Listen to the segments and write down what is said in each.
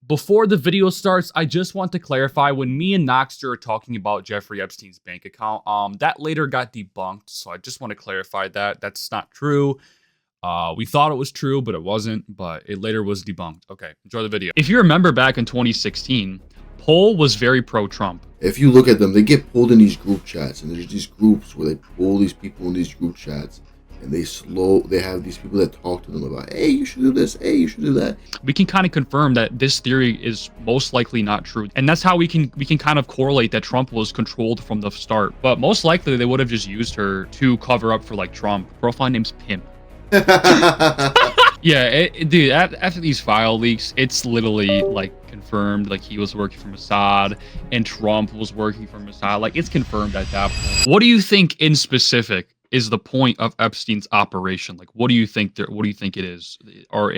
Before the video starts, I just want to clarify when me and Noxter are talking about Jeffrey Epstein's bank account, that later got debunked. So I just want to clarify that that's not true. We thought it was true, but it wasn't. But it later was debunked. Okay, enjoy the video. If you remember back in 2016, Poll was very pro-Trump. If you look at them, they get pulled in these group chats, and there's these groups where they pull these people in these group chats, and they have these people that talk to them about, hey, you should do this, hey, you should do that. We can kind of confirm that this theory is most likely not true, and that's how we can kind of correlate that Trump was controlled from the start. But most likely they would have just used her to cover up for like Trump. Profile name's Pimp. Yeah, dude, after these file leaks, it's literally like confirmed like he was working for Mossad and Trump was working for Mossad. Like it's confirmed at that point. What do you think in specific is the point of Epstein's operation? Like, what do you think what do you think it is? Or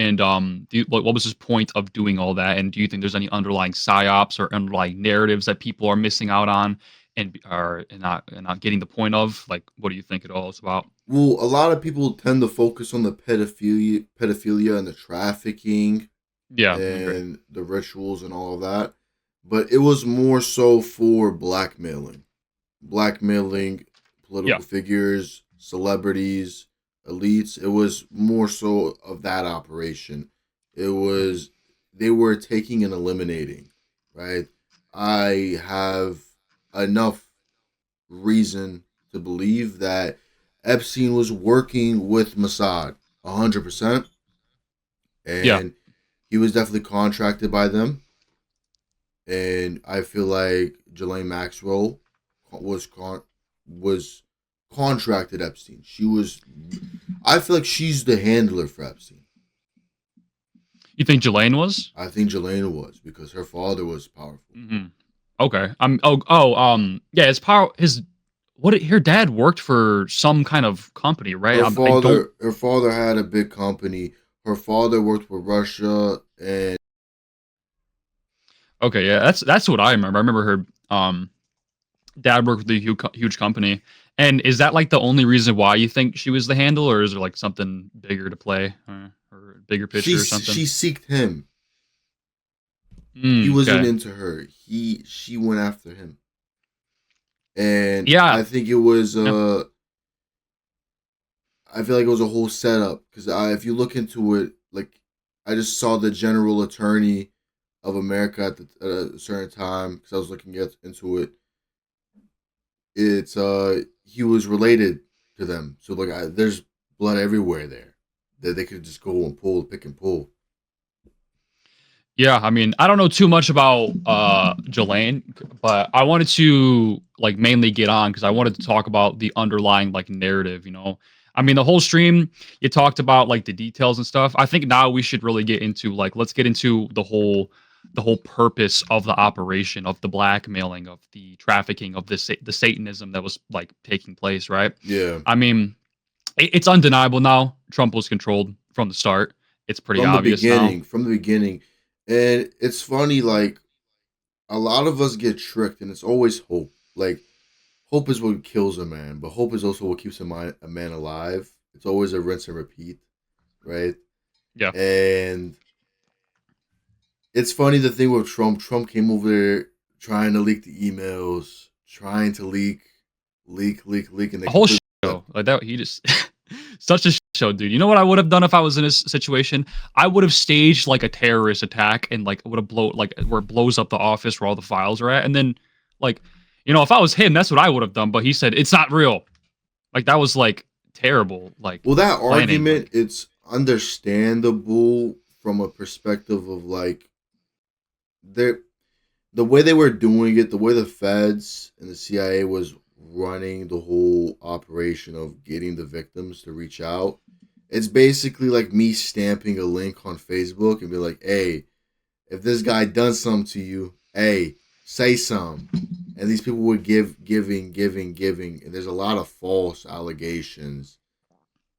what was his point of doing all that? And do you think there's any underlying psyops or underlying narratives that people are missing out on and are not getting the point of? Like, what do you think it all is about? Well, a lot of people tend to focus on the pedophilia and the trafficking, and the rituals and all of that, but it was more so for blackmailing political figures, celebrities, elites. It was more so of that operation. They were taking and eliminating, right? I have enough reason to believe that Epstein was working with Mossad 100%, and he was definitely contracted by them. And I feel like Ghislaine Maxwell was contracted Epstein. I feel like she's the handler for Epstein. You think Ghislaine was? I think Ghislaine was, because her father was powerful. Mm-hmm. Okay. Her dad worked for some kind of company, right? Her father had a big company. Her father worked for Russia, and okay, yeah, that's what I remember. I remember her dad worked with a huge company. And is that like the only reason why you think she was the handle, or is there like something bigger to play, or bigger picture or something? She seeked him. He wasn't into her. She went after him. And I think it was I feel like it was a whole setup, because if you look into it, like, I just saw the general attorney of America at a certain time, because I was looking into it. It's he was related to them, so like there's blood everywhere there that they could just go and pick and pull. Yeah, I mean, I don't know too much about Ghislaine, but I wanted to like mainly get on because I wanted to talk about the underlying like narrative, you know. I mean, the whole stream, you talked about like the details and stuff. I think now we should really get into let's get into the whole purpose of the operation, of the blackmailing, of the trafficking, of the Satanism that was like taking place, right? Yeah. I mean, it's undeniable now. Trump was controlled from the start. It's pretty obvious now. From the beginning. And it's funny, like, a lot of us get tricked, and it's always hope. Like, hope is what kills a man, but hope is also what keeps a man alive. It's always a rinse and repeat, right? Yeah. And it's funny, the thing with Trump came over there trying to leak the emails, trying to leak, and a whole show like that. He just such a show, dude. You know what I would have done if I was in this situation? I would have staged like a terrorist attack and like would have where it blows up the office where all the files are at, and then like, you know, if I was him, that's what I would have done. But he said it's not real. Like that was like terrible. Like, well, that argument, it's understandable from a perspective of like the way they were doing it, the way the feds and the CIA was running the whole operation of getting the victims to reach out. It's basically like me stamping a link on Facebook and be like, hey, if this guy done something to you, hey, say something. And these people would giving. And there's a lot of false allegations.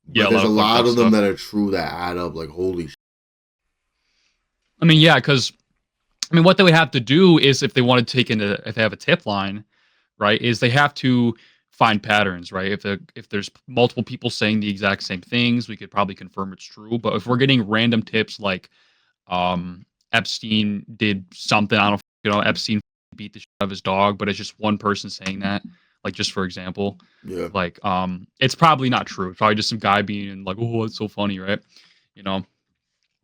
But there's a lot of them that are true, that add up like, holy shit. I mean, yeah, because I mean, what they would have to do is if they want to if they have a tip line, right, is they have to find patterns, right? If there's multiple people saying the exact same things, we could probably confirm it's true. But if we're getting random tips like Epstein did something. I don't Epstein beat the shit out of his dog, but it's just one person saying that. Like just for example, Yeah. like it's probably not true. It's probably just some guy being like, oh, it's so funny, right? You know.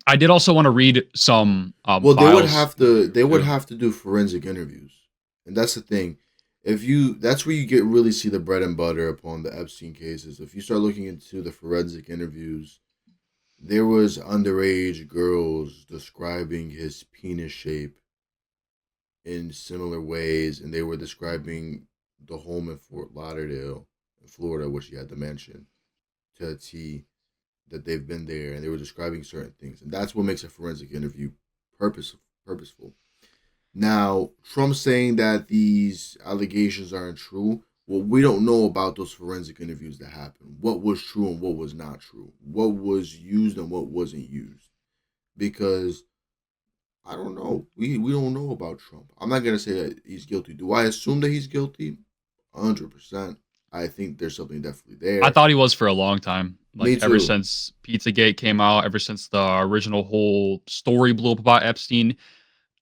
I did also want to read some Well, files here they would too. have to do forensic interviews, and that's the thing. If you that's where you get really see the bread and butter upon the Epstein cases. If you start looking into the forensic interviews, there was underage girls describing his penis shape in similar ways, and they were describing the home in Fort Lauderdale, in Florida, which he had to mention to a T, that they've been there, and they were describing certain things, and that's what makes a forensic interview purposeful. Now, Trump saying that these allegations aren't true. Well, we don't know about those forensic interviews that happened. What was true and what was not true. What was used and what wasn't used. Because I don't know. We don't know about Trump. I'm not gonna say that he's guilty. Do I assume that he's guilty? 100%. I think there's something definitely I there. thought he was for a long time. Me Like ever too. since Pizzagate came out, ever since the original whole story blew up about Epstein,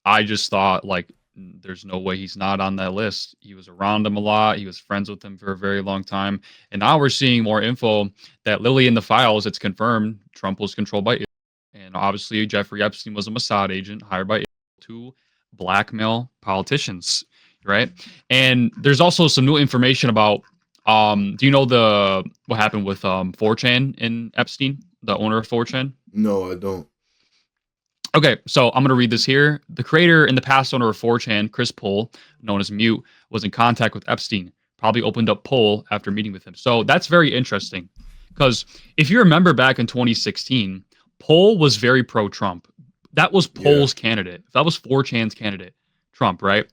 I just thought like there's no way he's not on that list. He was around him a lot. He was friends with him for a very long time. And now we're seeing more info that Lily in the files, it's confirmed Trump was controlled by Israel. And obviously Jeffrey Epstein was a Mossad agent hired by Israel to blackmail politicians, right? And there's also some new information about do you know the what happened with 4chan and Epstein, the owner of 4chan? No, I don't. Okay, so I'm going to read this here. The creator and the past owner of 4chan, Chris Pohl, known as Mute, was in contact with Epstein. Probably opened up Pohl after meeting with him. So that's very interesting because if you remember back in 2016, Pohl was very pro Trump. That was Yeah. Pohl's candidate. That was 4chan's candidate, Trump, right?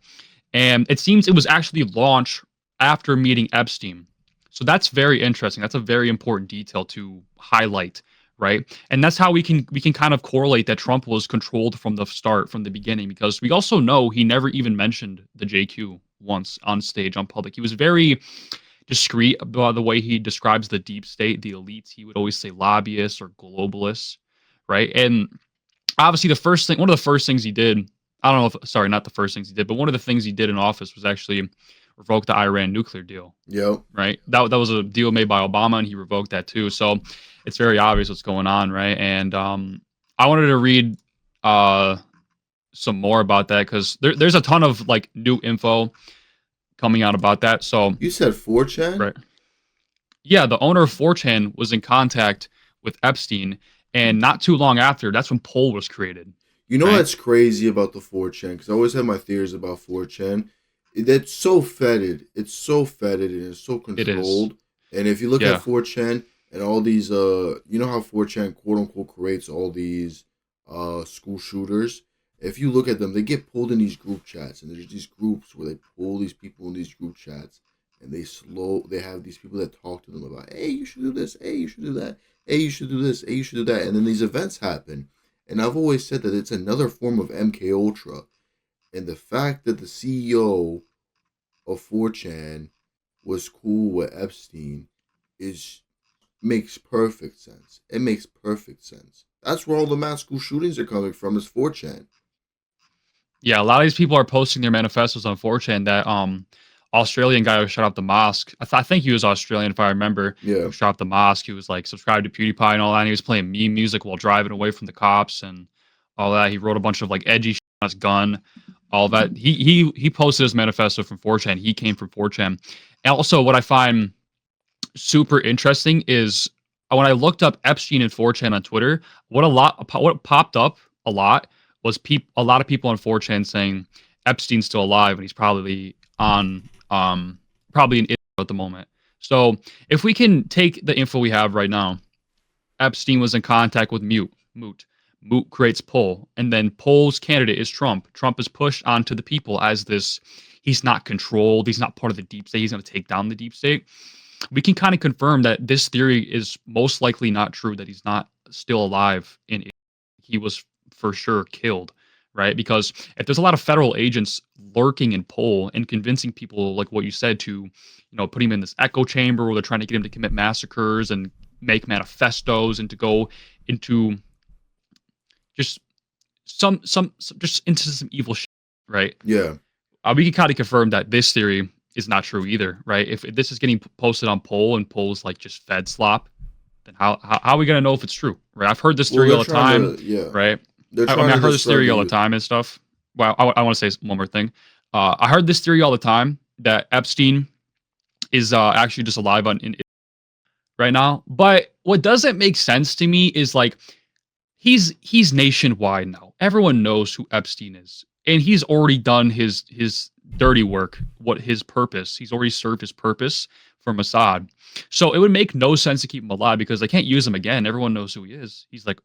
And it seems it was actually launched after meeting Epstein. So that's very interesting. That's a very important detail to highlight, right? And that's how we can kind of correlate that Trump was controlled from the start, from the beginning, because we also know he never even mentioned the JQ once on stage on public. He was very discreet about the way he describes the deep state, the elites. He would always say lobbyists or globalists, right? And obviously one of the first things he did, I don't know if, sorry, not the first things he did, but one of the things he did in office was actually revoke the Iran nuclear deal, Yep. right? That was a deal made by Obama, and he revoked that too. So it's very obvious what's going on, right? And I wanted to read uh, some more about that because there's a ton of like new info coming out about that. So, You said 4chan? right, yeah, the owner of 4chan was in contact with Epstein, and not too long after, that's when Poll was created, You know right? that's crazy about the 4chan, because I always had my theories about 4chan. That's so fetid. It's so fetid and it's so It is, controlled. And if you look at yeah. 4chan and all these you know how 4chan quote unquote creates all these school shooters. If you look at them, they get pulled in these group chats, and there's these groups where they pull these people in these group chats, and they have these people that talk to them about, hey, you should do this, hey, you should do that, hey, you should do this, hey, you should do that, and then these events happen. And I've always said that it's another form of MK Ultra, and the fact that the CEO of 4chan was cool with Epstein is makes perfect sense. It makes perfect sense. That's where all the mass school shootings are coming from, is 4chan. Yeah, a lot of these people are posting their manifestos on 4chan. That Australian guy who shut up the mosque. I think he was Australian if I remember. Yeah. Who shot up the mosque? He was like subscribed to PewDiePie and all that. And he was playing meme music while driving away from the cops and all that. He wrote a bunch of like edgy shit on his gun, all that. He posted his manifesto from 4chan. He came from 4chan. And also, what I find super interesting is when I looked up Epstein and 4chan on Twitter, what popped up a lot was a lot of people on 4chan saying Epstein's still alive and he's probably in Israel at the moment. So if we can take the info we have right now, Epstein was in contact with Moot. Moot creates Poll, and then Poll's candidate is Trump. Trump is pushed onto the people as this. He's not controlled. He's not part of the deep state. He's going to take down the deep state. We can kind of confirm that this theory is most likely not true, that he's not still alive he was for sure killed, right? Because if there's a lot of federal agents lurking in Poll and convincing people, like what you said, to put him in this echo chamber where they're trying to get him to commit massacres and make manifestos and to go into just some just into some evil shit, right? Yeah. We can kind of confirm that this theory is not true either, right? If this is getting posted on poll and polls like just fed slop, then how are we gonna know if it's true, right? I've heard this Well, theory they're all the trying time, to, yeah, right? they're I trying mean, I to heard this discredit theory the all the youth. time and stuff. Well, I want to say one more thing. I heard this theory all the time that Epstein is actually just alive in right now. But what doesn't make sense to me is like he's nationwide now. Everyone knows who Epstein is, and he's already done his dirty work. What his purpose? He's already served his purpose for Mossad. So it would make no sense to keep him alive because they can't use him again. Everyone knows who he is. He's the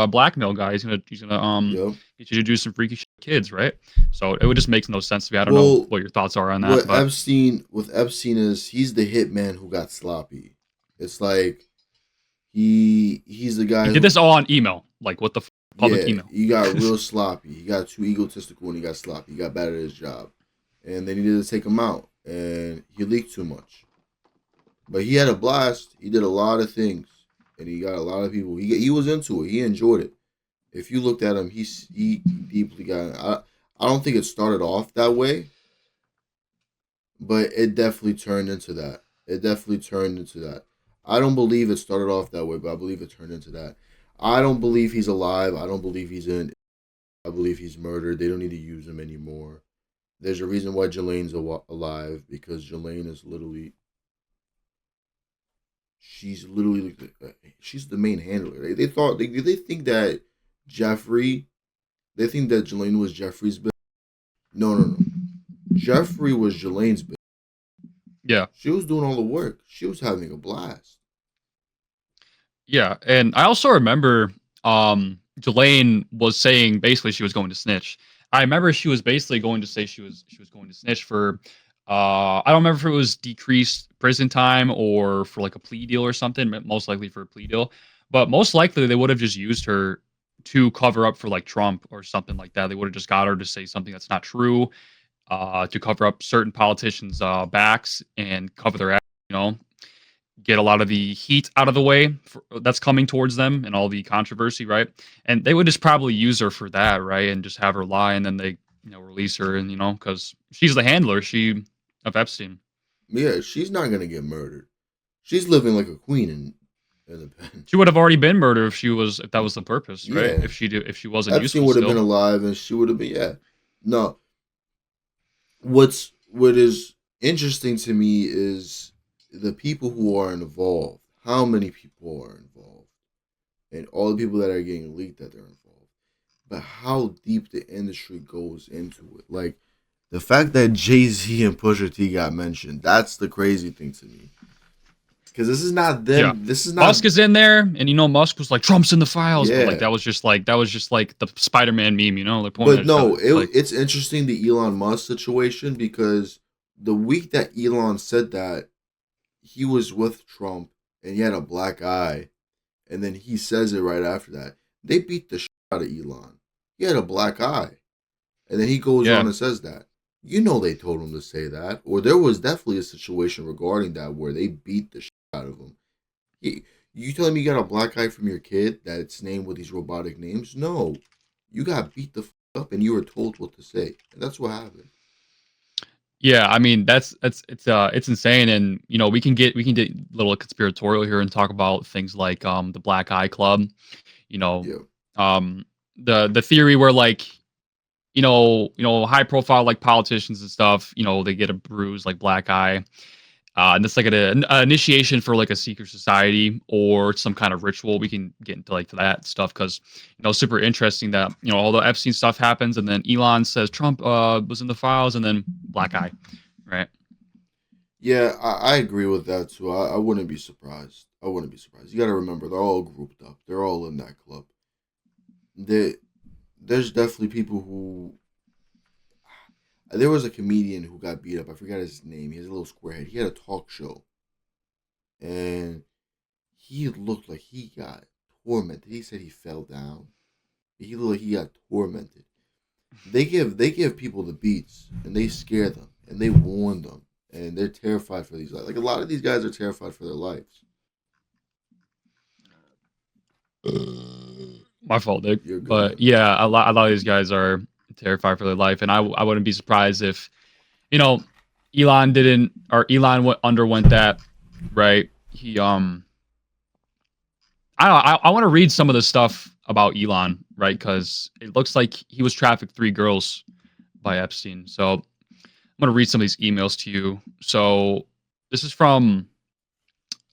blackmail guy. He's gonna Yep. get you to do some freaky shit with kids, right? So it would just make no sense to me. I don't know Well, what your thoughts are on that, what but Epstein is, he's the hitman who got sloppy. It's like he's the he guy did who, this all on email. Like what the public yeah, email? he got real sloppy. He got too egotistical and he got sloppy. He got bad at his job, and they needed to take him out, and he leaked too much. But he had a blast. He did a lot of things, and he got a lot of people. He was into it. He enjoyed it. If you looked at him, he deeply got. I don't think it started off that way, but it definitely turned into that. It definitely turned into that. I don't believe it started off that way, but I believe it turned into that. I don't believe he's alive. I don't believe he's in. I believe he's murdered. They don't need to use him anymore. There's a reason why Jelane's alive because Jelane is literally. She's literally she's the main handler. They thought they think that Jeffrey. They think that Jelane was Jeffrey's bitch. No, no, no. Jeffrey was Jelane's bitch. Yeah. She was doing all the work. She was having a blast. Yeah, and I also remember Jelaine was saying basically she was going to snitch. I remember she was basically going to say she was going to snitch for I don't remember if it was decreased prison time or for like a plea deal or something, most likely for a plea deal. But most likely they would have just used her to cover up for like Trump or something like that. They would have just got her to say something that's not true, to cover up certain politicians' backs and cover their ass, you know, get a lot of the heat out of the way that's coming towards them and all the controversy, right? And they would just probably use her for that, right? And just have her lie, and then they, release her, and because she's the handler, she of Epstein. Yeah, she's not gonna get murdered. She's living like a queen in the pen. She would have already been murdered if that was the purpose, right? Yeah, If she wasn't Epstein useful would have been still. alive, and she would have been. Yeah, no. What is interesting to me is the people who are involved. How many people are involved, and all the people that are getting leaked that they're involved. But how deep the industry goes into it. Like the fact that Jay-Z and Pusha T got mentioned, that's the crazy thing to me. Because this is not Yeah. them. This is not. Musk is in there, and Musk was like Trump's in the files, but like Yeah. that was just like the Spider-Man meme, they're pointing But at each other. no, It's like, it's interesting the Elon Musk situation because the week that Elon said that, he was with Trump and he had a black eye, and then he says it right after that. They beat the shit out of Elon. He had a black eye. And then he goes yeah, on and says that. You know they told him to say that. Or there was definitely a situation regarding that where they beat the shit out of him. You telling me you got a black eye from your kid that's named with these robotic names? No. You got beat the up and you were told what to say. And that's what happened. yeah. I mean, it's insane, and we can get a little conspiratorial here and talk about things like the Black Eye Club, you know, Yeah. the theory where like high profile like politicians and stuff, they get a bruise like black eye. And it's like an initiation for like a secret society or some kind of ritual. We can get into like to that stuff because super interesting that all the Epstein stuff happens, and then Elon says Trump was in the files, and then black eye, right? Yeah, I agree with that too. I wouldn't be surprised. I wouldn't be surprised. You got to remember, they're all grouped up. They're all in that club. They, there's definitely people who. There was a comedian who got beat up. I forgot his name. He has a little square head. He had a talk show, and he looked like he got tormented. He said he fell down. He looked like he got tormented. They give people the beats, and they scare them, and they warn them, and they're terrified for these lives. Like a lot of these guys are terrified for their lives. My fault, Nick. You're good, But man. yeah, a lot of these guys are terrified for their life, and I wouldn't be surprised if you know Elon didn't or Elon underwent that, right? He I don't know, I want to read some of the stuff about Elon, right? Because it looks like he was trafficked 3 girls by Epstein. So I'm gonna read some of these emails to you. So this is from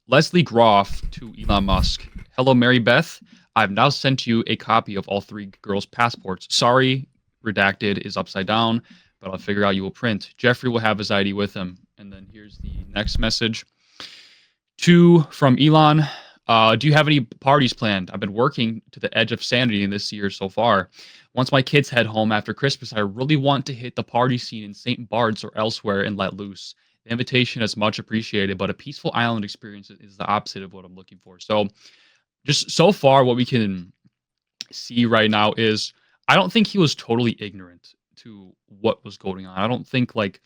Leslie Groff to Elon Musk. Hello, Mary Beth. I've now sent you a copy of all 3 girls' passports. Sorry, redacted is upside down, but I'll figure out you will print. Jeffrey will have his ID with him. And then here's the next message. Two from Elon. Do you have any parties planned? I've been working to the edge of sanity in this year so far. Once my kids head home after Christmas, I really want to hit the party scene in St. Bart's or elsewhere and let loose. The invitation is much appreciated, but a peaceful island experience is the opposite of what I'm looking for. So, just so far, what we can see right now is I don't think he was totally ignorant to what was going on. I don't think like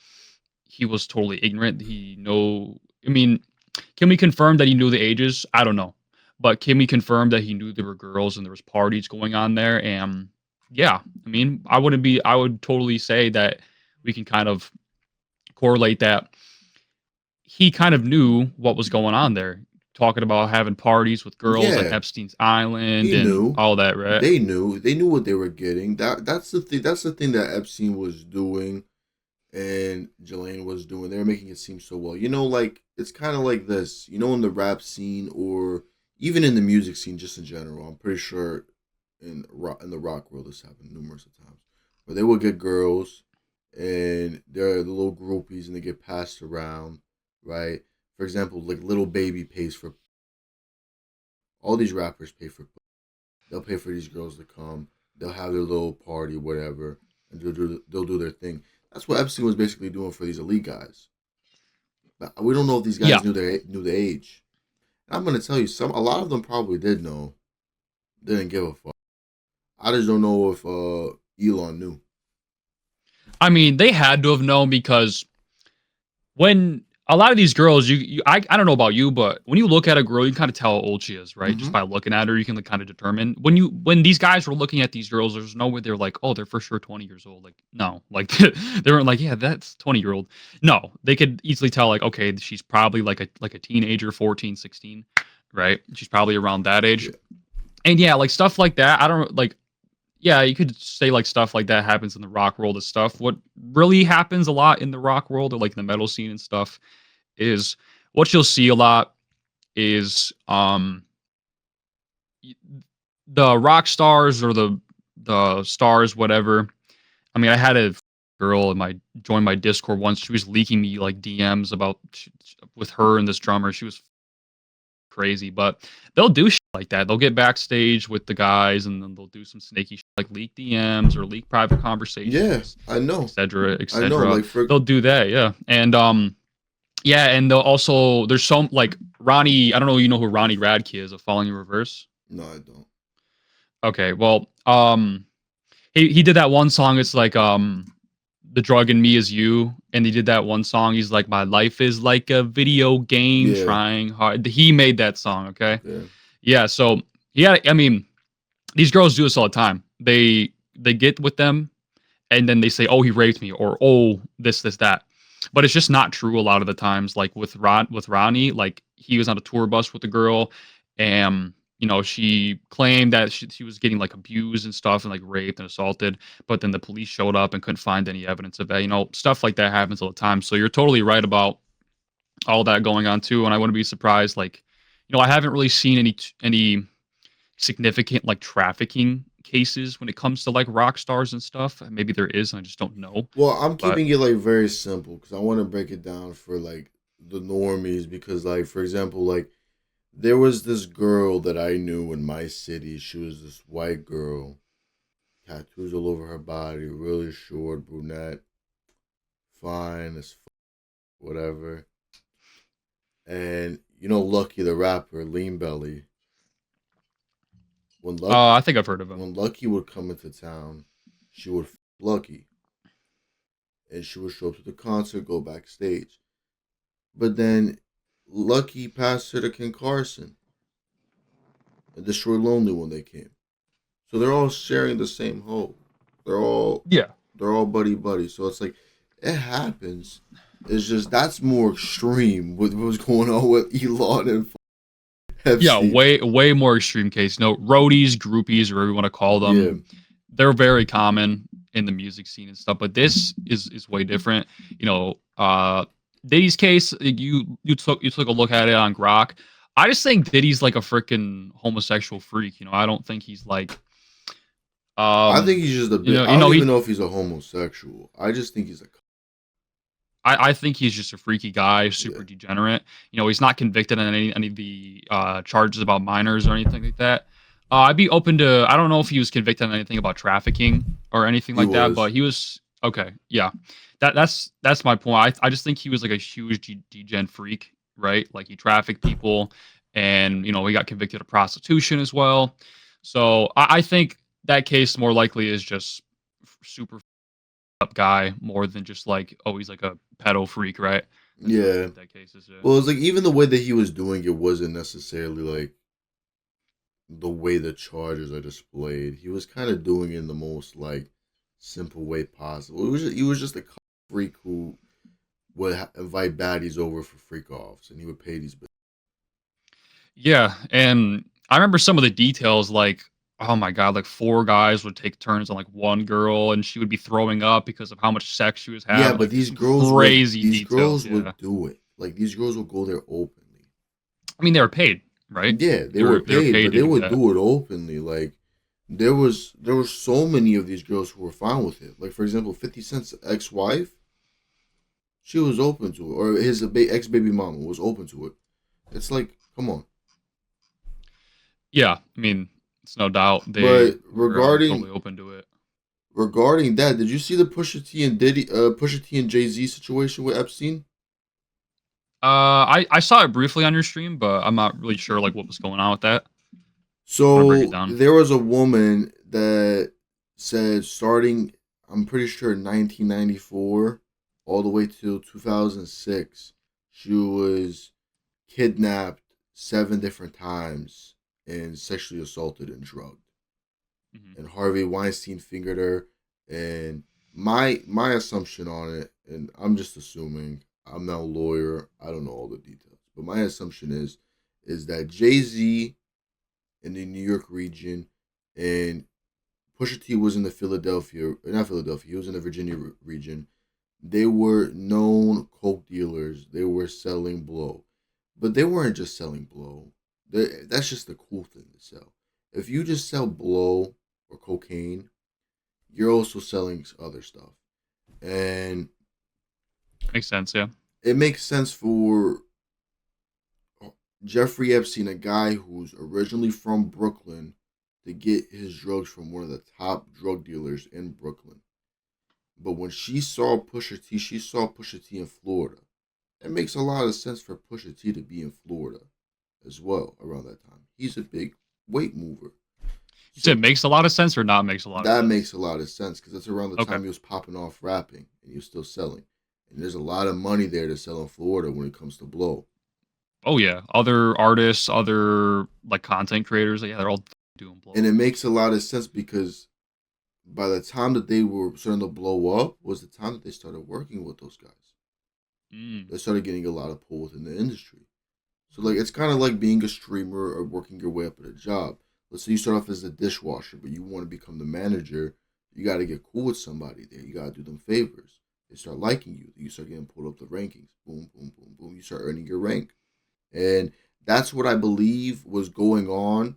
he was totally ignorant. He know. I mean, can we confirm that he knew the ages? I don't know, but can we confirm that he knew there were girls and there was parties going on there? And yeah, I mean, I wouldn't be. I would totally say that we can kind of correlate that he kind of knew what was going on there, talking about having parties with girls on Yeah, Epstein's Island he and knew. all that, right? They knew. They knew what they were getting. That's the thing. That's the thing that Epstein was doing, and Jelaine was doing. They were making it seem so well. Like it's kind of like this. In the rap scene or even in the music scene, just in general. I'm pretty sure in the rock world, this happened numerous of times, where they would get girls, and they're the little groupies, and they get passed around, right? For example, like Little Baby pays for all these rappers pay for. They'll pay for these girls to come. They'll have their little party, whatever, and they'll do their thing. That's what Epstein was basically doing for these elite guys. But we don't know if these Yeah, guys knew the age. And I'm gonna tell you, a lot of them probably did know, didn't give a fuck. I just don't know if Elon knew. I mean, they had to have known because when a lot of these girls, I don't know about you, but when you look at a girl, you can kind of tell how old she is, right? Just Mm-hmm. by looking at her, you can like, kind of determine. When these guys were looking at these girls, there's no way they're like, oh, they're for sure 20 years old. Like, no, like they weren't like, yeah, that's 20-year-old. No, they could easily tell, like, okay, she's probably like a teenager, 14, 16, right? She's probably around that age. Yeah. And yeah, like stuff like that. I don't like yeah, you could say like stuff like that happens in the rock world and stuff. What really happens a lot in the rock world or like the metal scene and stuff is what you'll see a lot is the rock stars or the stars whatever. I mean, I had a girl in my join my Discord once. She was leaking me like DMs about with her and this drummer. She was crazy, but they'll do shit like that. They'll get backstage with the guys and then they'll do some snaky shit like leak DMs or leak private Yeah, conversations, I know. etc., I know. etc. Like for They'll do that, yeah. And yeah, and they'll also there's some like Ronnie, I don't know you know who Ronnie Radke is of Falling in Reverse. no, I don't. Okay, well, he did that one song, it's like The Drug in Me Is You, and he did that one song, he's like my life is like a video game Yeah. trying hard. He made that song, okay? Okay. Yeah, so yeah, I mean, these girls do this all the time. They get with them and then they say, "Oh, he raped me," or "Oh, this that." But it's just not true a lot of the times. Like with Ronnie, like he was on a tour bus with a girl, and she claimed that she was getting like abused and stuff and like raped and assaulted. But then the police showed up and couldn't find any evidence of that. Stuff like that happens all the time. So you're totally right about all that going on too. And I wouldn't be surprised. Like, I haven't really seen any significant like trafficking cases when it comes to like rock stars and stuff. Maybe there is, and I just don't know. Well, I'm But keeping it like very simple because I want to break it down for like the normies because like for example like there was this girl that I knew in my city. She was this white girl, tattoos all over her body, really short, brunette, fine as whatever. And Lucky the rapper, Lean Belly. When Lucky I think I've heard of him. when Lucky would come into town, she would Lucky, and she would show up to the concert, go backstage. But then Lucky passed her to Ken Carson and Destroy Lonely when they came. So they're all sharing the same hoe. They're all Yeah. they're all buddy buddy. So it's like it happens. It's just that's more extreme with what's going on with Elon and Yeah, Epstein. way more extreme case. No, roadies, groupies, or whatever you want to call Yeah, them, they're very common in the music scene and stuff. But this is way different. You know, Diddy's case, you took a look at it on Grok. I just think Diddy's like a freaking homosexual freak. You know, I don't think he's like, I think he's just a you bit. know, I don't even he. know if he's a homosexual. I just think he's a I think he's just a freaky guy, yeah. super degenerate. You know, he's not convicted on any of the charges about minors or anything like that. I'd be open to. I don't know if he was convicted on anything about trafficking or anything He like that, but was. he was okay. Yeah, that's my point. I just think he was like a huge degen freak, right? Like he trafficked people, and you know he got convicted of prostitution as well. So I think that case more likely is just super up guy more than just like, oh, he's like a pedo freak, right? That's what I Yeah. think that case is. Yeah. Well, it's like even the way that he was doing it wasn't necessarily like the way the charges are displayed. He was kind of doing it in the most like simple way possible. He was just a freak who would invite baddies over for freak offs, and he would pay these. Yeah, and I remember some of the details, like, oh my god, like four guys would take turns on like one girl, and she would be throwing up because of how much sex she was Yeah, having. but Like, just some crazy these details. girls Yeah, would do it. Like these girls would go there openly. I mean they were paid, right? Yeah, Like, they were they were paid, paid but to they do would that. do it openly. Like there was so many of these girls who were fine with it. Like for example, 50 Cent's ex-wife, she was open to it, or his ex baby mama was open to it. It's like, come on. Yeah, I mean it's no doubt they But were totally open to it. regarding that, did you see the Pusha T and Jay Z situation with Epstein? I saw it briefly on your stream, but I'm not really sure like what was going on with that. Want to break it So down? there was a woman that said starting, I'm pretty sure 1994, all the way till 2006, she was kidnapped 7 different times and sexually assaulted and drugged. Hmm. And Harvey Weinstein fingered her. And my assumption on it, and I'm just assuming, I'm not a lawyer, I don't know all the details, but my assumption is that Jay Z in the New York region, and Pusha T was in the not Philadelphia, he was in the Virginia region. They were known coke dealers. They were selling blow, but they weren't just selling blow. That's just the cool thing to sell. If you just sell blow or cocaine, you're also selling other stuff, and Makes sense. Yeah. it makes sense for Jeffrey Epstein, a guy who's originally from Brooklyn, to get his drugs from one of the top drug dealers in Brooklyn. But when she saw Pusha T in Florida. It makes a lot of sense for Pusha T to be in Florida as well around that time. He's a big weight mover. You said So makes a lot of sense or not makes a lot of that sense? makes a lot of sense because that's around the Okay. time he was popping off rapping and he was still selling. And there's a lot of money there to sell in Florida when it comes to blow. Oh yeah, other artists, other like content creators, yeah, they're all doing blow And it over there. makes a lot of sense because by the time that they were starting to blow up was the time that they started working with those guys. Mm. They started getting a lot of pull within the industry. So like it's kind of like being a streamer or working your way up at a job. Let's say you start off as a dishwasher, but you want to become the manager. You got to get cool with somebody there. You got to do them favors. They start liking you. You start getting pulled up the rankings. Boom, boom, boom, boom. You start earning your rank, and that's what I believe was going on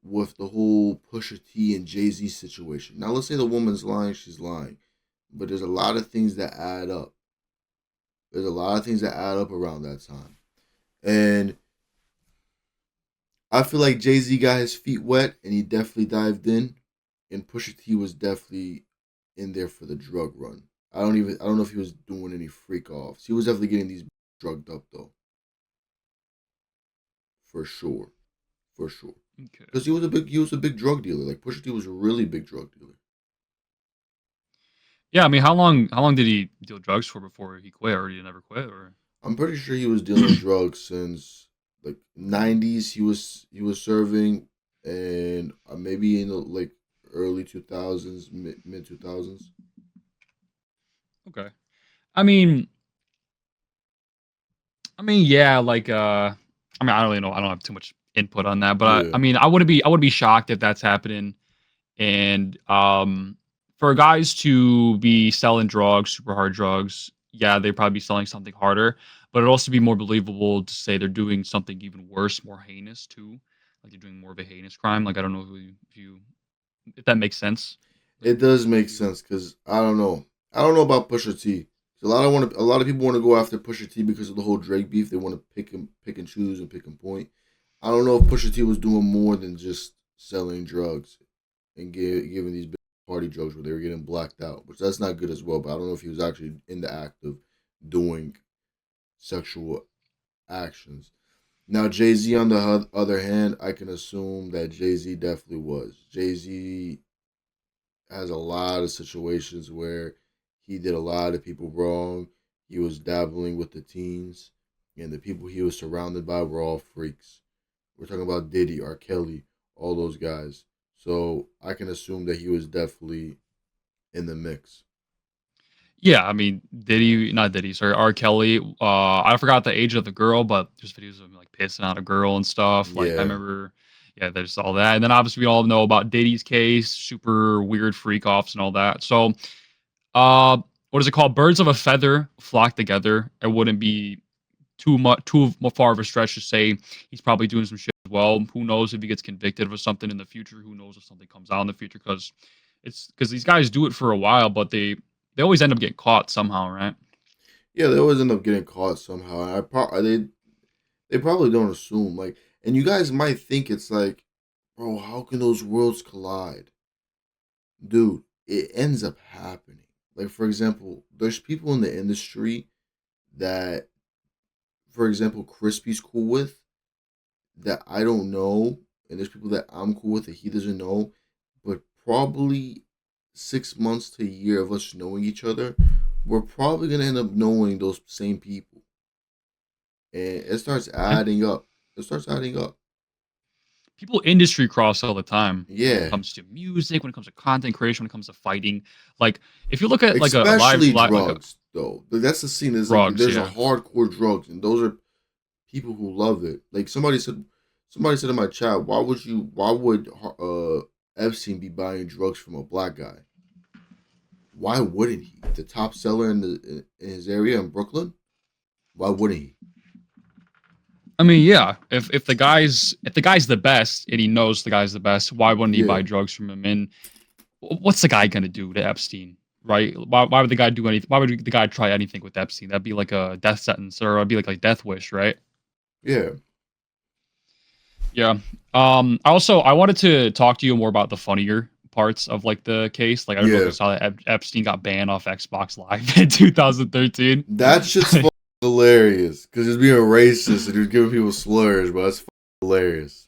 with the whole Pusha T and Jay Z situation. Now let's say the woman's lying. She's lying, but there's a lot of things that add up. There's a lot of things that add up around that time, and I feel like Jay Z got his feet wet and he definitely dived in, and Pusha T was definitely in there for the drug run. I don't know if he was doing any freak offs. He was definitely getting these drugged up though, for sure, for sure. Okay. Because he was a big drug dealer. Like Pusha T was a really big drug dealer. Yeah, I mean, how long did he deal drugs for before he quit, or he never quit, or? I'm pretty sure he was dealing drugs since like '90s. He was serving, and maybe in the like early 2000s, mid 2000s. Okay. I mean, yeah, like I don't really know. I don't have too much input on that, but Yeah, I mean, I wouldn't be shocked if that's happening. And for guys to be selling drugs, super hard drugs, yeah, they'd probably be selling something harder, but it'd also be more believable to say they're doing something even worse, more heinous too. Like they're doing more of a heinous crime. Like I don't know if that makes sense. Like it does make if you sense because I don't know. I don't know about Pusha T. A lot of people want to go after Pusha T because of the whole Drake beef. They want to pick and choose and pick and point. I don't know if Pusha T was doing more than just selling drugs and giving these big party jokes where they were getting blacked out, which that's not good as well. But I don't know if he was actually in the act of doing sexual actions. Now, Jay Z, on the other hand, I can assume that Jay Z definitely was. Jay Z has a lot of situations where he did a lot of people wrong. He was dabbling with the teens, and the people he was surrounded by were all freaks. We're talking about Diddy, R. Kelly, all those guys. So I can assume that he was definitely in the mix. Yeah, I mean, not Diddy, sorry, R. Kelly. I forgot the age of the girl, but there's videos of him like pissing out a girl and stuff. Like I Yeah, remember, yeah, there's all that. And then obviously we all know about Diddy's case, super weird freak offs and all that. So, what is it called? Birds of a feather flock together. It wouldn't be too far of a stretch to say he's probably doing some shit as well. Who knows if he gets convicted of something in the future? Who knows if something comes out in the future? Because these guys do it for a while, but they always end up getting caught somehow, right? yeah, they always end up getting caught somehow. And they probably don't assume like, and you guys might think it's like, bro, how can those worlds collide, dude? It ends up happening. Like for example, there's people in the industry that, for example, Crispy's cool with that I don't know, and there's people that I'm cool with that he doesn't know, but probably 6 months to a year of us knowing each other, we're probably gonna end up knowing those same people, and it starts And adding up. It starts adding up. people industry cross all the time when it Yeah, comes to music, when it comes to content creation, when it comes to fighting. Like if you look at like a especially like a drugs though. Like, that's the scene. Is like drugs, there's a yeah. hardcore drugs, and those are people who love it. Like somebody said in my chat, why would Epstein be buying drugs from a black guy? Why wouldn't he? The top seller in his area in Brooklyn. Why wouldn't he? I mean, yeah. If the guy's the best and he knows the guy's the best, why wouldn't he buy Yeah, drugs from him? And what's the guy gonna do to Epstein? Right? Why would the guy do anything? Why would the guy try anything with Epstein? That'd be like a death sentence, or it'd be like a death wish, right? yeah, Yeah. I wanted to talk to you more about the funnier parts of like the case. Like I don't know if you yeah. saw that Epstein got banned off Xbox Live in 2013. That shit's fucking hilarious because he's being racist and he's giving people slurs, but that's fucking hilarious.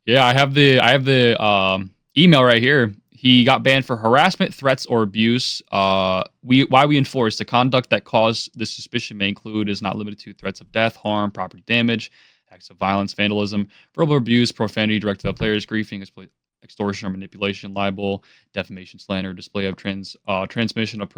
Yeah, I have the email right here. He got banned for harassment, threats, or abuse. We enforce the conduct that caused this suspicion may include is not limited to threats of death, harm, property damage, acts of violence, vandalism, verbal abuse, profanity directed at players, griefing, extortion or manipulation, libel, defamation, slander, display of transmission of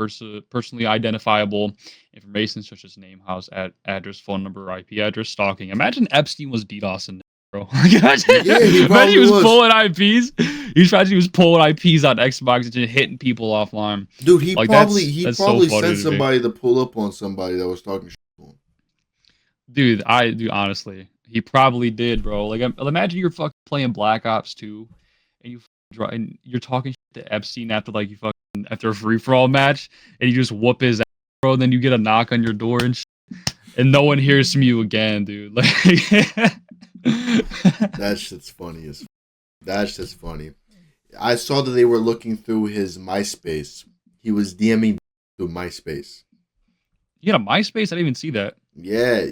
personally identifiable information such as name, house, address, phone number, IP address, stalking. Imagine Epstein was DDoSing bro. Yeah, he Imagine he probably was was. pulling IPs. He was pulling IPs on Xbox and just hitting people offline. Dude, Like he that's so probably funny sent to me, somebody to pull up on somebody that was talking shit to him. dude. I do honestly, he probably did, bro. Like imagine you're fucking playing Black Ops 2, and and you're talking shit to Epstein after like you fucking after a free for all match, and you just whoop his ass, bro. And then you get a knock on your door and no one hears from you again, dude. Like. That shit's funny as. That shit's funny. I saw that they were looking through his MySpace. He was DMing through MySpace. You got a MySpace? I didn't even see that. Yeah,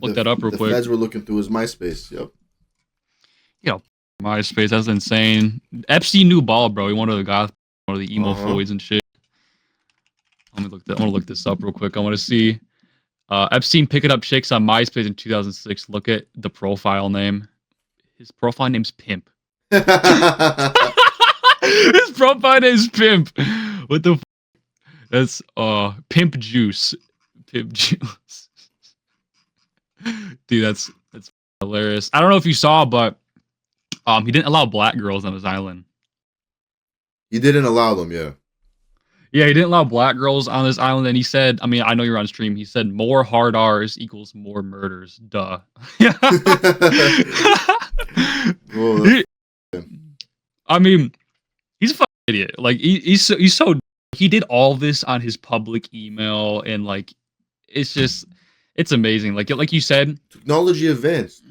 Look that up real the quick. feds were looking through his MySpace. Yep. You know, MySpace. That's insane. Epstein knew ball, bro. He wanted the goth, one of the Uh emo huh. Floyds and shit. I want to look this up real quick. I want to see Epstein picking up chicks on MySpace in 2006. Look at the profile name. His profile name's Pimp. His profile is pimp. What the? That's pimp juice. Pimp juice. Dude, that's hilarious. I don't know if you saw, but he didn't allow black girls on his island. He didn't allow them, yeah. Yeah, he didn't allow black girls on this island, and he said, I mean, I know you're on stream. He said more hard R's equals more murders. Duh. Bro, He- I mean, he's a fucking idiot. Like he's so he did all this on his public email, and like it's just it's amazing. Like you said, technology advanced.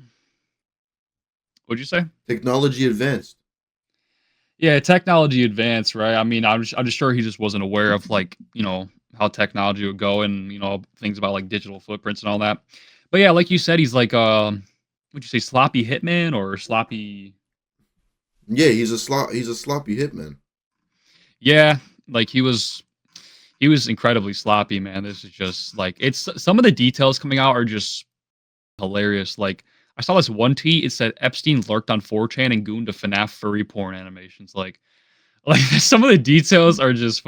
what'd you say? Technology advanced. Yeah, technology advanced, right? I mean, I'm just sure he just wasn't aware of like how technology would go, and things about like digital footprints and all that. But yeah, like you said, he's like would you say sloppy hitman or sloppy? Yeah, he's a sloppy hitman. Yeah, like he was incredibly sloppy, man. This is just like it's some of the details coming out are just hilarious. Like I saw this one tweet. It said Epstein lurked on 4chan and gooned to FNAF furry porn animations. Like some of the details are just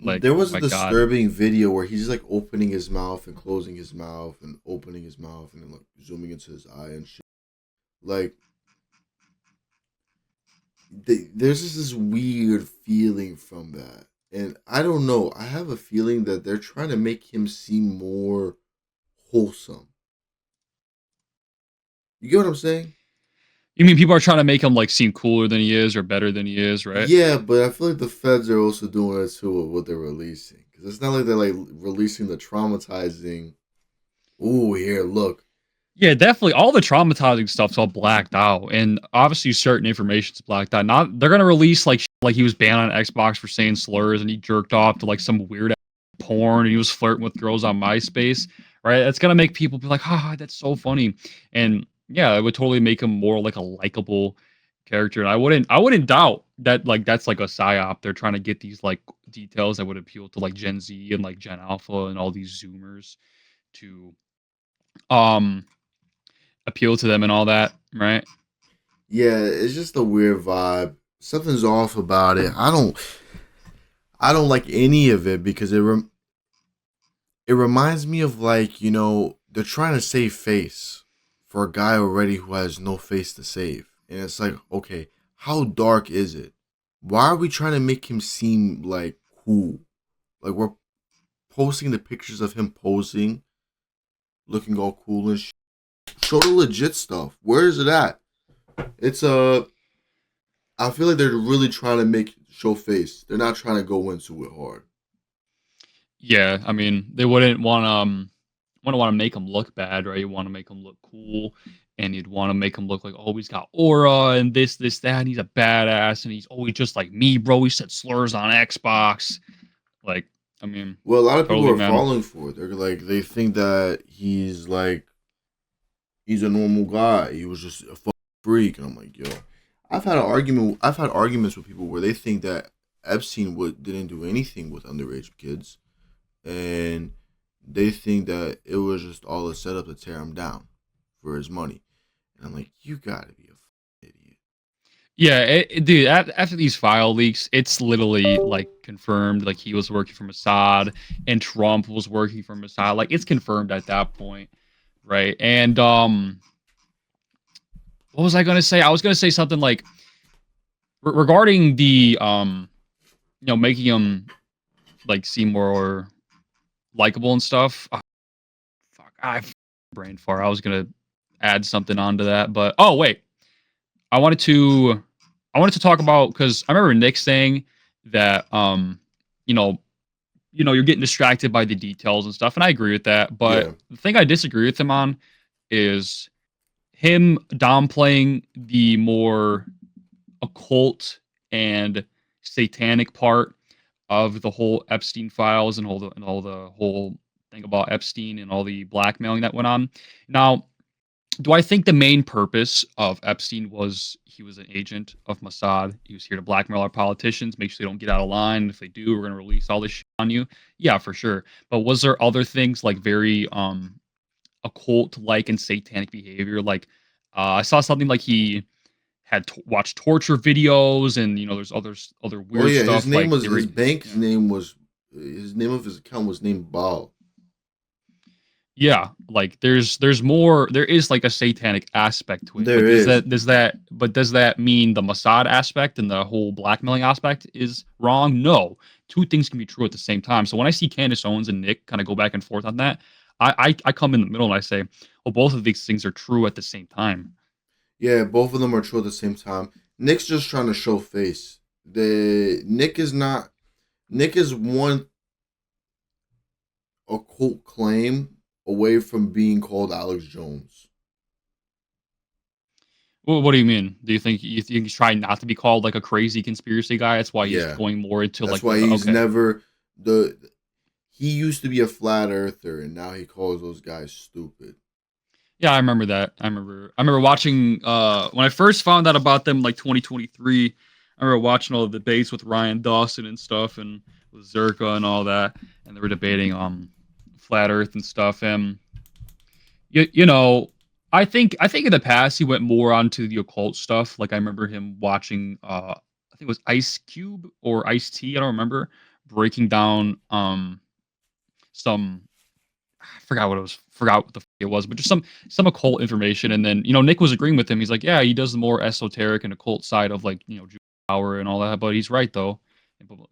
like, There oh was a my god. disturbing video where he's like opening his mouth and closing his mouth and opening his mouth and then like zooming into his eye and shit. Like there's just this weird feeling from that. And I don't know. I have a feeling that they're trying to make him seem more wholesome. You get what I'm saying? You mean people are trying to make him like seem cooler than he is or better than he is, right? Yeah, but I feel like the feds are also doing it too with what they're releasing. Because it's not like they're like releasing the traumatizing. Ooh, here, look. Yeah, definitely. All the traumatizing stuff's all blacked out, and obviously certain information's blacked out. Not they're gonna release like he was banned on Xbox for saying slurs, and he jerked off to like some weird porn, and he was flirting with girls on MySpace. Right? That's gonna make people be like, "Ah, that's so funny," and yeah, it would totally make him more like a likable character. And I wouldn't doubt that like that's like a psyop. They're trying to get these like details that would appeal to like Gen Z and like Gen Alpha and all these Zoomers to um appeal to them and all that, right? Yeah, it's just a weird vibe. Something's off about it. I don't like any of it because it reminds me of like, they're trying to save face for a guy already who has no face to save. And it's like, okay, how dark is it? Why are we trying to make him seem like cool? Like we're posting the pictures of him posing, looking all cool and shit. Show the legit stuff. Where is it at? It's I feel like they're really trying to make show face. They're not trying to go into it hard. Yeah, I mean, they wouldn't want to make him look bad, right? You want to make him look cool, and you'd want to make him look like, oh, he's got aura and this, that, and he's a badass, and he's always just like me, bro. He said slurs on Xbox. Like, I mean, Well, a lot of people totally, are man. falling for it. They're like they think that he's a normal guy. He was just a fucking freak, and I'm like, yo. I've had arguments with people where they think that Epstein didn't do anything with underage kids, and they think that it was just all a setup to tear him down for his money. And I'm like, you gotta be a idiot. Yeah, dude. After these file leaks, it's literally like confirmed. Like he was working for Mossad, and Trump was working for Mossad. Like it's confirmed at that point, right? And what was I gonna say? I was gonna say something like regarding the making him like seem more likable and stuff. Oh, fuck, brain fart. I was gonna add something onto that, but oh wait, I wanted to I wanted to talk about because I remember Nick saying that you know you're getting distracted by the details and stuff, and I agree with that. But Yeah. the thing I disagree with him on is him downplaying the more occult and satanic part of the whole Epstein files and all the whole thing about Epstein and all the blackmailing that went on. Now, do I think the main purpose of Epstein was he was an agent of Mossad? He was here to blackmail our politicians, make sure they don't get out of line. If they do, we're going to release all this shit on you. Yeah, for sure. But was there other things like very occult like and satanic behavior? Like I saw something like he had watched torture videos, and there's other Oh weird yeah, stuff like they were. his bank's Yeah. name was his name of his account was named Baal. Yeah, like there's more. There is like a satanic aspect to it, but There is. does that mean the Mossad aspect and the whole blackmailing aspect is wrong? No, two things can be true at the same time. So when I see Candace Owens and Nick kind of go back and forth on that, I come in the middle and I say, well, both of these things are true at the same time. Yeah, both of them are true at the same time. Nick's just trying to show face. The Nick is not. Nick is one occult claim away from being called Alex Jones. Well, what do you mean? Do you think he's trying not to be called like a crazy conspiracy guy? That's why he's Yeah, going more into that's like why the he's okay. never the. He used to be a flat earther, and now he calls those guys stupid. Yeah, I remember that. I remember watching when I first found out about them like 2023. I remember watching all the debates with Ryan Dawson and stuff and with Zerka and all that, and they were debating flat earth and stuff. And you know, I think in the past he went more onto the occult stuff. Like I remember him watching I think it was Ice Cube or Ice T, I don't remember, breaking down some I forgot what it was, forgot what the it was, but just some occult information. And then Nick was agreeing with him. He's like, yeah, he does the more esoteric and occult side of like Jewish power and all that. But he's right though.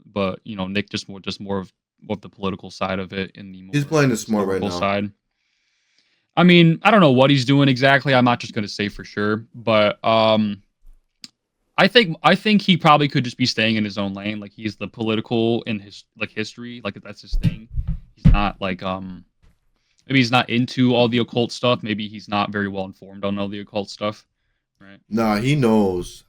But Nick just more of the political side of it and the He's more playing it smart right historical now. side. I mean, I don't know what he's doing exactly. I'm not just going to say for sure, but I think he probably could just be staying in his own lane. Like he's the political in his like history, like that's his thing. He's not like maybe he's not into all the occult stuff. Maybe he's not very well informed on all the occult stuff, right? Nah, he knows.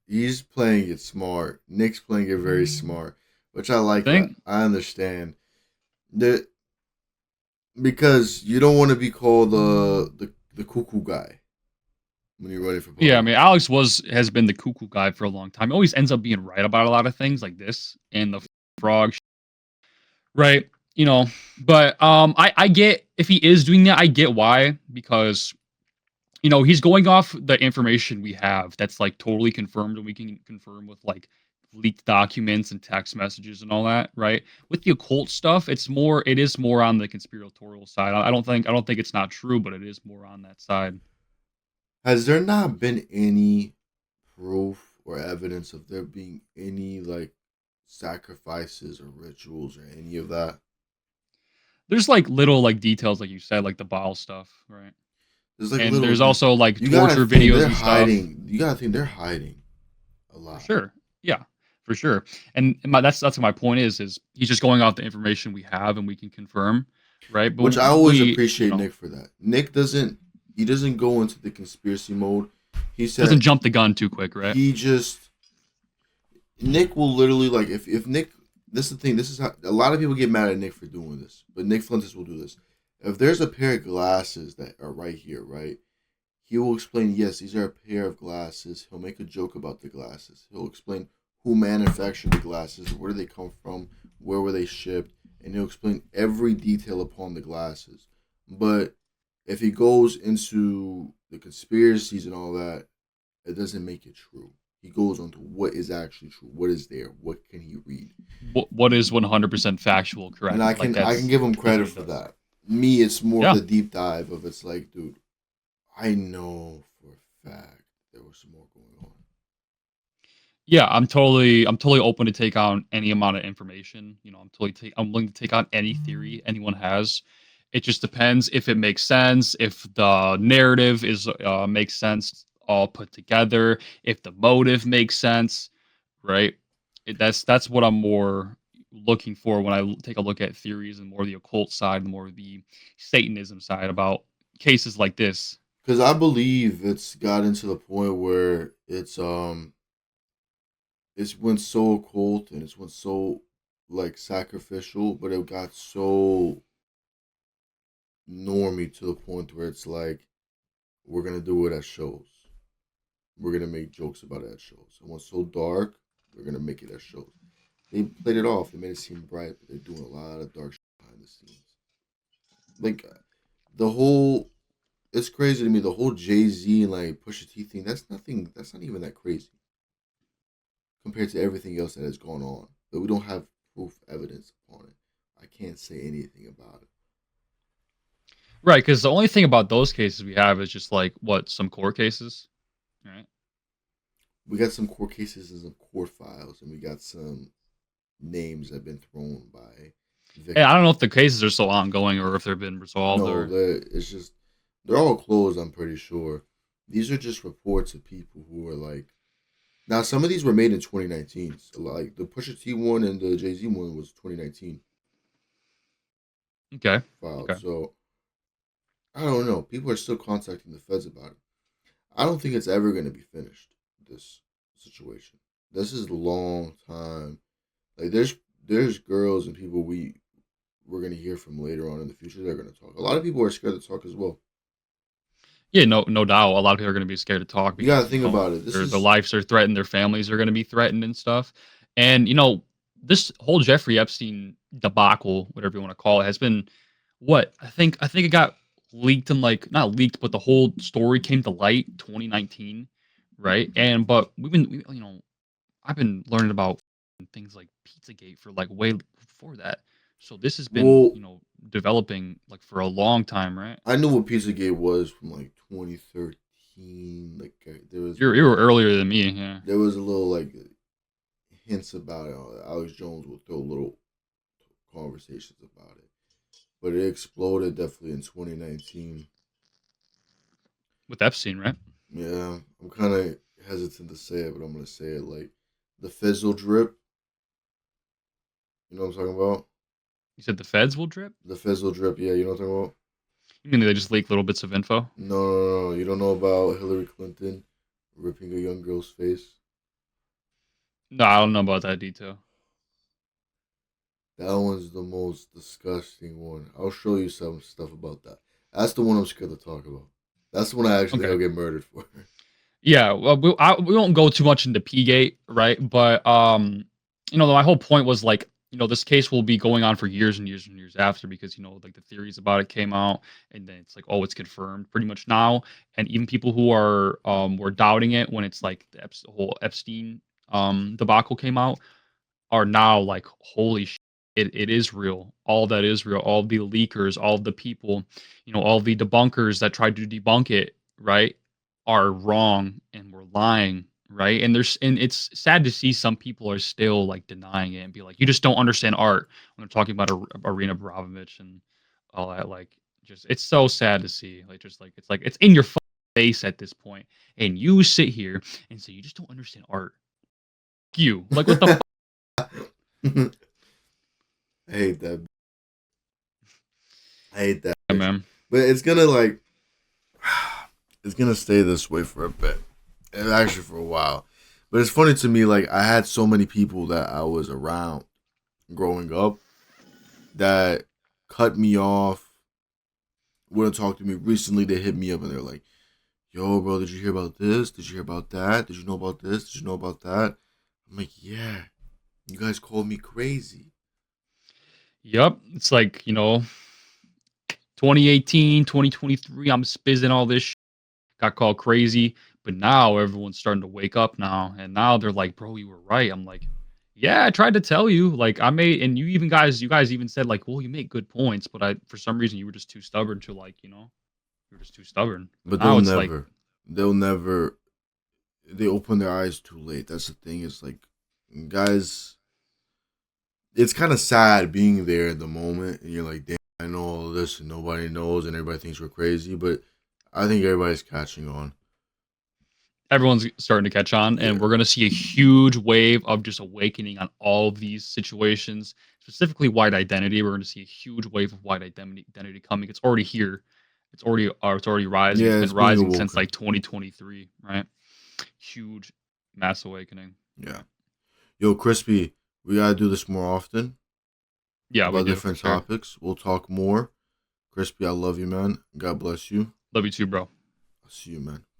He's playing it smart. Nick's playing it very smart, which I You like. think? I understand that because you don't want to be called the cuckoo guy when you're running for Yeah, I politics. mean, Alex has been the cuckoo guy for a long time. He always ends up being right about a lot of things like this and the frog, right? But I get if he is doing that, I get why because he's going off the information we have that's like totally confirmed and we can confirm with like leaked documents and text messages and all that, right? With the occult stuff, it is more on the conspiratorial side. I don't think it's not true, but it is more on that side. Has there not been any proof or evidence of there being any like sacrifices or rituals or any of that? There's like little like details like you said, like the bile stuff, right? There's like And little. there's also like You gotta torture think videos they're and stuff. hiding. You gotta think they're hiding a For lot. sure. Yeah, for sure. And that's what my point is he's just going off the information we have and we can confirm, right? But Which I always we, appreciate Nick for that. Nick doesn't. He doesn't go into the conspiracy mode. He doesn't said jump the gun too quick, right? he just Nick will literally like if Nick. This is the thing. This is how a lot of people get mad at Nick for doing this, but Nick Flintis will do this. If there's a pair of glasses that are right here, right, he will explain. Yes, these are a pair of glasses. He'll make a joke about the glasses. He'll explain who manufactured the glasses, where do they come from, where were they shipped, and he'll explain every detail upon the glasses. But if he goes into the conspiracies and all that, it doesn't make it true. He goes on to what is actually true, what is there, what can he read, What is 100% factual, and correct? Like I can give him that's what credit he for does. that. Me, it's more of Yeah. the deep dive of it's like, dude, I know for a fact there was some more going on. Yeah, I'm totally open to take on any amount of information. I'm willing to take on any theory anyone has. It just depends if it makes sense, if the narrative is makes sense all put together, if the motive makes sense, right? That's what I'm more looking for when I take a look at theories and more the occult side, the more the Satanism side about cases like this. Because I believe it's gotten to the point where it's went so occult and it's went so like sacrificial, but it got so normy to the point where it's like we're gonna do it at shows. We're gonna make jokes about it at shows. It went so dark, we're gonna make it at shows. They played it off. They made it seem bright, but they're doing a lot of dark shit behind the scenes. Like the whole, it's crazy to me. The whole Jay Z and like Pusha T thing. That's nothing. That's not even that crazy compared to everything else that has gone on. But we don't have proof, evidence upon it. I can't say anything about it. Right, because the only thing about those cases we have is just like what some court cases, right? We got some court cases and some court files, and we got some names that have been thrown by And I victims. don't know if the cases are still ongoing or if they've been resolved No, or. it's just they're all closed. I'm pretty sure. These are just reports of people who are like. Now, some of these were made in 2019. So like the Pusha T one and the Jay Z one was 2019 Okay, filed. okay. So I don't know. People are still contacting the feds about it. I don't think it's ever going to be finished. This situation. This is a long time. Like there's girls and people we're gonna hear from later on in the future. They're gonna talk. A lot of people are scared to talk as well. Yeah, no doubt. A lot of people are going to be scared to talk You gotta because think about it. This their is lives are threatened, their families are going to be threatened and stuff. And this whole Jeffrey Epstein debacle, whatever you want to call it, has been what I think it got leaked and like not leaked, but the whole story came to light 2019, right? And but I've been learning about things like Pizzagate for like way before that. So this has been well. developing like for a long time, right? I knew what Pizzagate was from like 2013. Like You were earlier than me, yeah. there was a little like hints about it. Alex Jones would throw little conversations about it, but it exploded definitely in 2019. With Epstein, right? Yeah, I'm kind of hesitant to say it, but I'm gonna say it like the fizzle drip. You know what I'm talking about? You said the feds will drip? The fizzle drip. Yeah, you know what I'm talking about? You mean they just leak little bits of info? No, no, no. You don't know about Hillary Clinton ripping a young girl's face? No, I don't know about that detail. That one's the most disgusting one. I'll show you some stuff about that. That's the one I'm scared to talk about. That's the one I actually think Okay. I'll get murdered for. Yeah, well, we won't go too much into P-gate, right? But my whole point was like, this case will be going on for years and years and years after because like the theories about it came out, and then it's like, oh, it's confirmed pretty much now, and even people who are were doubting it when it's like the whole Epstein debacle came out are now like, holy shit, it is real. All that is real. All the leakers, all the people, all the debunkers that tried to debunk it, right, are wrong and we're lying, right? And it's sad to see some people are still like denying it and be like, you just don't understand art when they're talking about Arena Abramovich and all that. Like, just it's so sad to see. Like, just like it's in your face at this point, and you sit here and say you just don't understand art. You like what the I hate that. I hate that bitch. man? But it's gonna like, it's gonna stay this way for a bit. And actually for a while. But it's funny to me, like I had so many people that I was around growing up that cut me off, wouldn't talk to me. Recently they hit me up and they're like, yo, bro, did you hear about this? Did you hear about that? Did you know about this? Did you know about that? I'm like, yeah, you guys called me crazy. Yep. It's like, 2018, 2023, I'm spizzing all this got called crazy, but now everyone's starting to wake up now, and now they're like, "Bro, you were right." I'm like, "Yeah, I tried to tell you. Like, I made, and you guys even said like, well, you make good points, but for some reason, you were just too stubborn to like, you were just too stubborn." But But now it's like, they'll never, they open their eyes too late. That's the thing. It's like, guys, it's kind of sad being there in the moment, and you're like, damn, I know all this, and nobody knows, and everybody thinks we're crazy. But I think everybody's catching on. everyone's starting to catch on, and Yeah, we're going to see a huge wave of just awakening on all of these situations, specifically white identity. We're going to see a huge wave of white identity coming. It's already here. It's already rising. It's yeah, been it's being rising since awoken. like 2023, right? Huge mass awakening. Yeah, yo, Crispy, we gotta do this more often Yeah, we about do for different sure. topics. We'll talk more. Crispy, I love you, man. God bless you. Love you too, bro. I'll see you, man.